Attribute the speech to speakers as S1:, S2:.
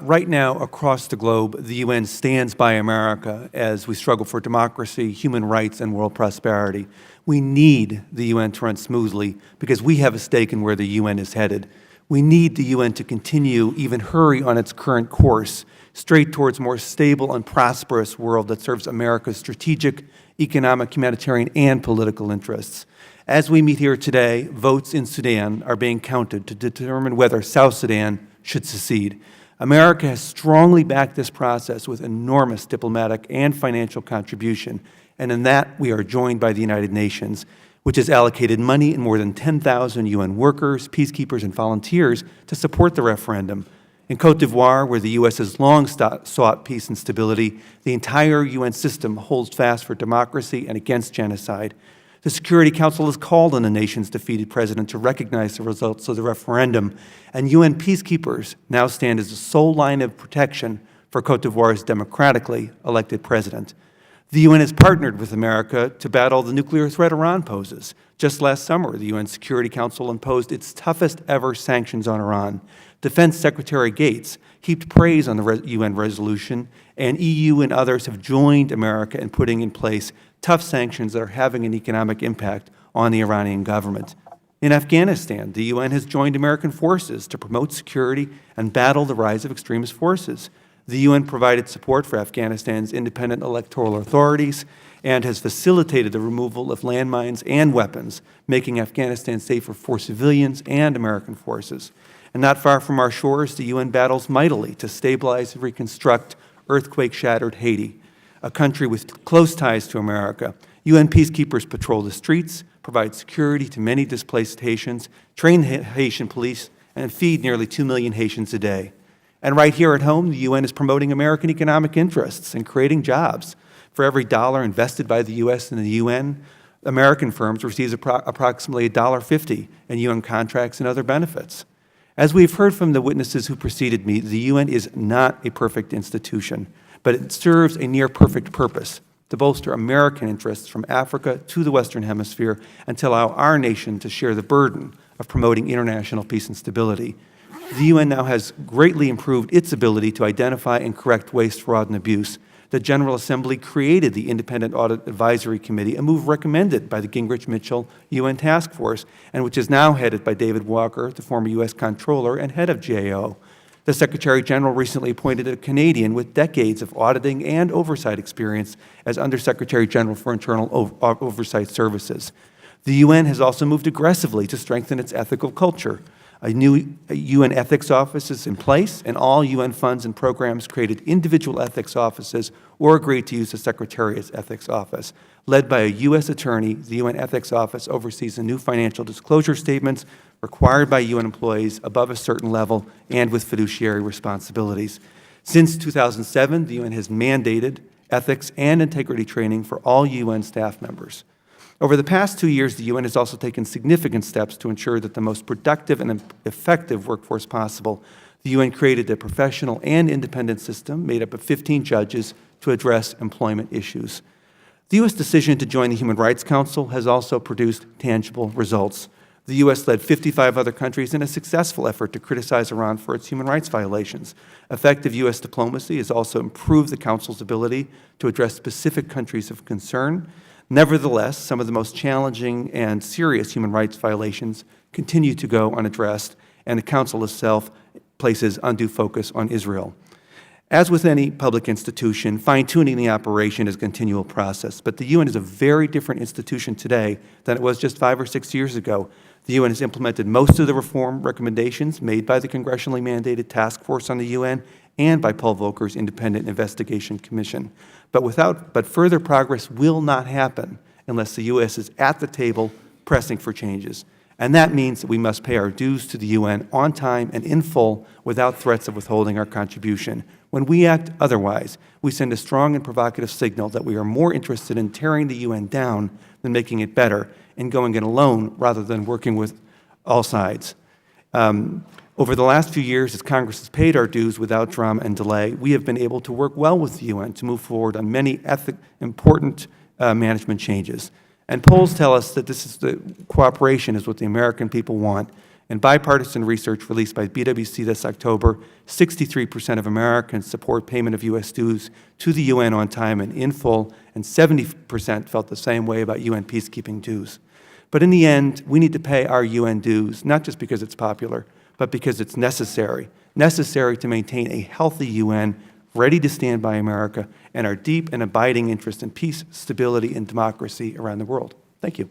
S1: Right now, across the globe, the UN stands by America as we struggle for democracy, human rights, and world prosperity. We need the UN to run smoothly because we have a stake in where the UN is headed. We need the UN to continue, even hurry on its current course, straight towards a more stable and prosperous world that serves America's strategic, economic, humanitarian, and political interests. As we meet here today, votes in Sudan are being counted to determine whether South Sudan should secede. America has strongly backed this process with enormous diplomatic and financial contribution, and in that we are joined by the United Nations, which has allocated money and more than 10,000 UN workers, peacekeepers, and volunteers to support the referendum. In Côte d'Ivoire, where the U.S. has long sought peace and stability, the entire UN system holds fast for democracy and against genocide. The Security Council has called on the nation's defeated president to recognize the results of the referendum, and UN peacekeepers now stand as the sole line of protection for Côte d'Ivoire's democratically elected president. The UN has partnered with America to battle the nuclear threat Iran poses. Just last summer, the UN Security Council imposed its toughest ever sanctions on Iran. Defense Secretary Gates heaped praise on the UN resolution, and EU and others have joined America in putting in place tough sanctions that are having an economic impact on the Iranian government. In Afghanistan, the UN has joined American forces to promote security and battle the rise of extremist forces. The UN provided support for Afghanistan's independent electoral authorities and has facilitated the removal of landmines and weapons, making Afghanistan safer for civilians and American forces. And not far from our shores, the UN battles mightily to stabilize and reconstruct earthquake-shattered Haiti, a country with close ties to America. UN peacekeepers patrol the streets, provide security to many displaced Haitians, train the Haitian police, and feed nearly 2 million Haitians a day. And right here at home, the UN is promoting American economic interests and creating jobs. For every dollar invested by the U.S. in the UN, American firms receive approximately $1.50 in UN contracts and other benefits. As we've heard from the witnesses who preceded me, the UN is not a perfect institution, but it serves a near-perfect purpose to bolster American interests from Africa to the Western Hemisphere and to allow our nation to share the burden of promoting international peace and stability. The UN now has greatly improved its ability to identify and correct waste, fraud, and abuse. The General Assembly created the Independent Audit Advisory Committee, a move recommended by the Gingrich-Mitchell UN Task Force, and which is now headed by David Walker, the former U.S. Comptroller and head of GAO. The Secretary General recently appointed a Canadian with decades of auditing and oversight experience as Undersecretary General for Internal Oversight Services. The UN has also moved aggressively to strengthen its ethical culture. A new UN ethics office is in place, and all UN funds and programs created individual ethics offices or agreed to use the Secretariat's ethics office. Led by a U.S. attorney, the UN ethics office oversees the new financial disclosure statements required by UN employees above a certain level and with fiduciary responsibilities. Since 2007, the UN has mandated ethics and integrity training for all UN staff members. Over the past 2 years, the UN has also taken significant steps to ensure that the most productive and effective workforce possible. The UN created a professional and independent system made up of 15 judges to address employment issues. The U.S. decision to join the Human Rights Council has also produced tangible results. The U.S. led 55 other countries in a successful effort to criticize Iran for its human rights violations. Effective U.S. diplomacy has also improved the Council's ability to address specific countries of concern. Nevertheless, some of the most challenging and serious human rights violations continue to go unaddressed, and the Council itself places undue focus on Israel. As with any public institution, fine-tuning the operation is a continual process, but the UN is a very different institution today than it was just 5 or 6 years ago. The UN has implemented most of the reform recommendations made by the congressionally mandated task force on the UN and by Paul Volcker's Independent Investigation Commission. But further progress will not happen unless the U.S. is at the table pressing for changes. And that means that we must pay our dues to the UN on time and in full without threats of withholding our contribution. When we act otherwise, we send a strong and provocative signal that we are more interested in tearing the UN down than making it better and going it alone rather than working with all sides. Over the last few years, as Congress has paid our dues without drama and delay, we have been able to work well with the UN to move forward on many important management changes. And polls tell us that this is the cooperation is what the American people want. In bipartisan research released by BWC this October, 63% of Americans support payment of U.S. dues to the UN on time and in full, and 70% felt the same way about UN peacekeeping dues. But in the end, we need to pay our UN dues, not just because it's popular, but because it's necessary to maintain a healthy UN ready to stand by America and our deep and abiding interest in peace, stability, and democracy around the world. Thank you.